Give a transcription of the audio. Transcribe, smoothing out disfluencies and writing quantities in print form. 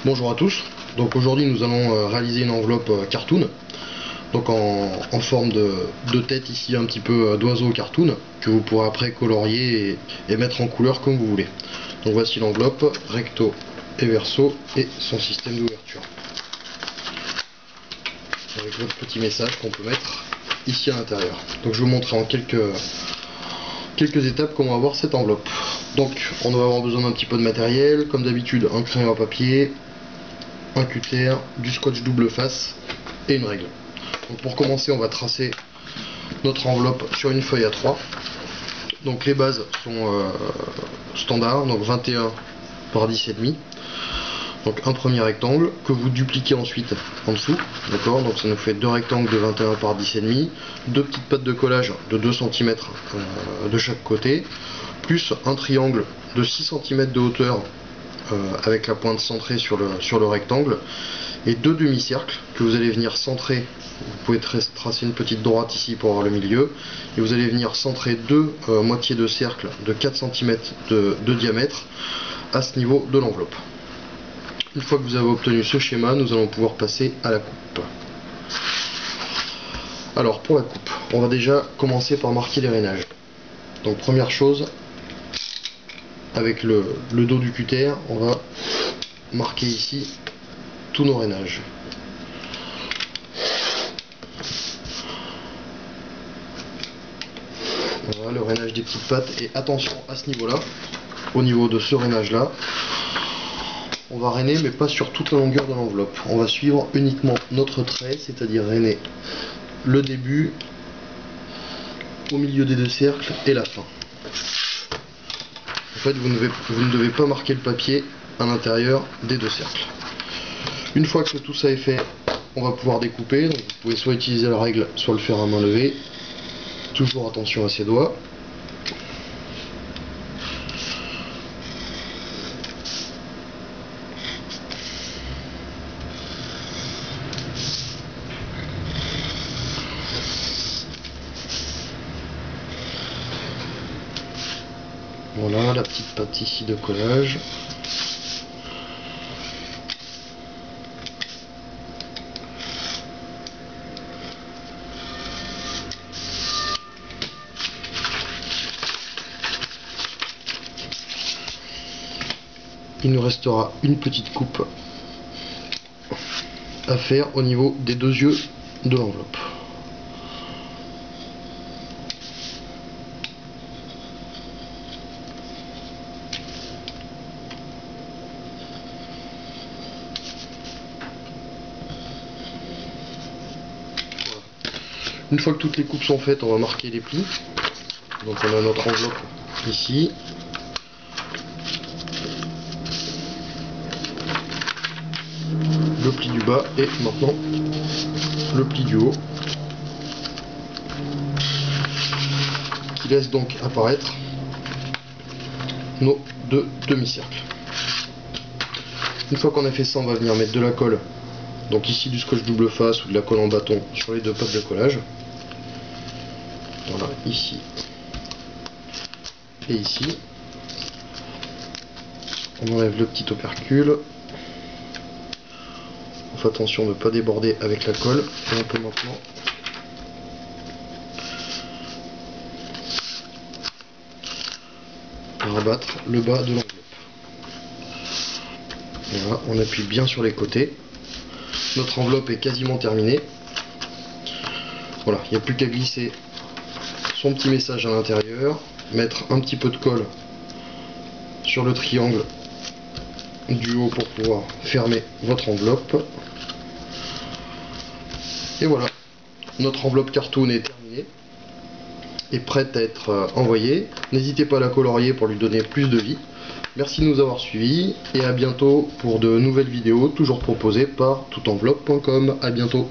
Bonjour à tous, donc aujourd'hui nous allons réaliser une enveloppe cartoon, donc en forme de tête ici, un petit peu d'oiseau cartoon, que vous pourrez après colorier et mettre en couleur comme vous voulez. Donc voici l'enveloppe, recto et verso, et son système d'ouverture. Avec votre petit message qu'on peut mettre ici à l'intérieur. Donc je vais vous montrer en quelques étapes comment avoir cette enveloppe. Donc on va avoir besoin d'un petit peu de matériel, comme d'habitude un crayon à papier, un cutter, du scotch double face et une règle. Donc pour commencer, on va tracer notre enveloppe sur une feuille A3. Donc les bases sont standards, donc 21 par 10,5. Donc un premier rectangle que vous dupliquez ensuite en dessous, d'accord. Donc ça nous fait deux rectangles de 21 par 10,5, deux petites pattes de collage de 2 cm de chaque côté, plus un triangle de 6 cm de hauteur avec la pointe centrée sur le rectangle, et deux demi-cercles que vous allez venir centrer. Vous pouvez tracer une petite droite ici pour avoir le milieu, et vous allez venir centrer deux moitiés de cercle de 4 cm de diamètre à ce niveau de l'enveloppe. Une fois que vous avez obtenu ce schéma, nous allons pouvoir passer à la coupe. Alors pour la coupe, on va déjà commencer par marquer les rainages. Donc première chose, avec le dos du cutter, on va marquer ici tous nos rainages. Voilà le rainage des petites pattes, et attention à ce niveau là, au niveau de ce rainage là, on va rainer mais pas sur toute la longueur de l'enveloppe. On va suivre uniquement notre trait, c'est-à-dire rainer le début, au milieu des deux cercles et la fin. En fait, vous ne devez pas marquer le papier à l'intérieur des deux cercles. Une fois que tout ça est fait, on va pouvoir découper. Donc vous pouvez soit utiliser la règle, soit le faire à main levée. Toujours attention à ses doigts. Voilà la petite patte ici de collage. Il nous restera une petite coupe à faire au niveau des deux yeux de l'enveloppe. Une fois que toutes les coupes sont faites, on va marquer les plis. Donc on a notre enveloppe ici. Le pli du bas et maintenant le pli du haut, qui laisse donc apparaître nos deux demi-cercles. Une fois qu'on a fait ça, on va venir mettre de la colle, donc ici du scotch double face ou de la colle en bâton sur les deux pattes de collage. Voilà, ici et ici. On enlève le petit opercule. On fait attention de ne pas déborder avec la colle, et on peut maintenant rabattre le bas de l'enveloppe. Voilà, on appuie bien sur les côtés. Notre enveloppe est quasiment terminée. Voilà, il n'y a plus qu'à glisser son petit message à l'intérieur, mettre un petit peu de colle sur le triangle du haut pour pouvoir fermer votre enveloppe. Et voilà, notre enveloppe cartoon est terminée et prête à être envoyée. N'hésitez pas à la colorier pour lui donner plus de vie. Merci de nous avoir suivis et à bientôt pour de nouvelles vidéos toujours proposées par toutenveloppe.com. À bientôt.